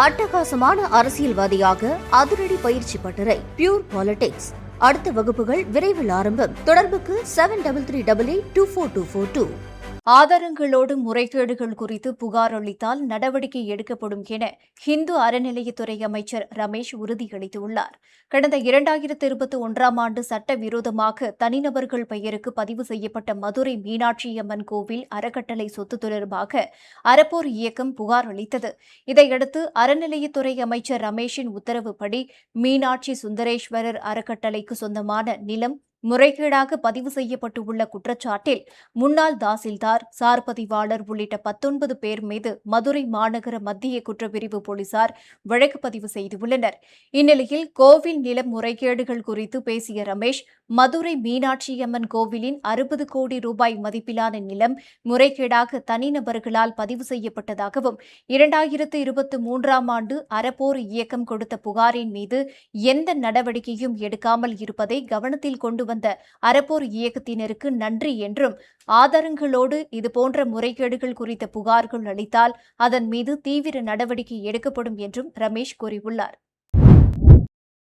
அட்டகாசமான அரசியல்வாதியாக அதிரடி பயிற்சி பட்டறை பியூர் பாலிடிக்ஸ். அடுத்த வகுப்புகள் விரைவில் ஆரம்பம். தொடர்புக்கு 7388242442. ஆதாரங்களோடு முறைகேடுகள் குறித்து புகார் அளித்தால் நடவடிக்கை எடுக்கப்படும் என இந்து அறநிலையத்துறை அமைச்சர் ரமேஷ் உறுதியளித்துள்ளார். கடந்த 2021ஆம் ஆண்டு சட்டவிரோதமாக தனிநபர்கள் பெயருக்கு பதிவு செய்யப்பட்ட மதுரை மீனாட்சி அம்மன் கோவில் அறக்கட்டளை சொத்து தொடர்பாக அறப்போர் இயக்கம் புகார் அளித்தது. இதையடுத்து அறநிலையத்துறை அமைச்சர் ரமேஷின் உத்தரவுப்படி மீனாட்சி சுந்தரேஸ்வரர் அறக்கட்டளைக்கு சொந்தமான நிலம் முறைகேடாக பதிவு செய்யப்பட்டுள்ள குற்றச்சாட்டில் முன்னாள் தாசில்தார், சார் பதிவாளர் உள்ளிட்ட 19 பேர் மீது மதுரை மாநகர மத்திய குற்றப்பிரிவு போலீசார் வழக்கு பதிவு செய்துள்ளனர். இந்நிலையில் கோவில் நிலம் முறைகேடுகள் குறித்து பேசிய ரமேஷ், மதுரை மீனாட்சியம்மன் கோவிலின் 60 கோடி ரூபாய் மதிப்பிலான நிலம் முறைகேடாக தனிநபர்களால் பதிவு செய்யப்பட்டதாகவும் 2023ஆம் ஆண்டு அறப்போர் இயக்கம் கொடுத்த புகாரின் மீது எந்த நடவடிக்கையும் எடுக்காமல் இருப்பதை கவனத்தில் கொண்டு வந்த அறப்போர் இயக்கத்தினருக்கு நன்றி என்றும், ஆதாரங்களோடு இதுபோன்ற முறைகேடுகள் குறித்த புகார்கள் அளித்தால் அதன் மீது தீவிர நடவடிக்கை எடுக்கப்படும் என்றும் ரமேஷ் கூறியுள்ளார்.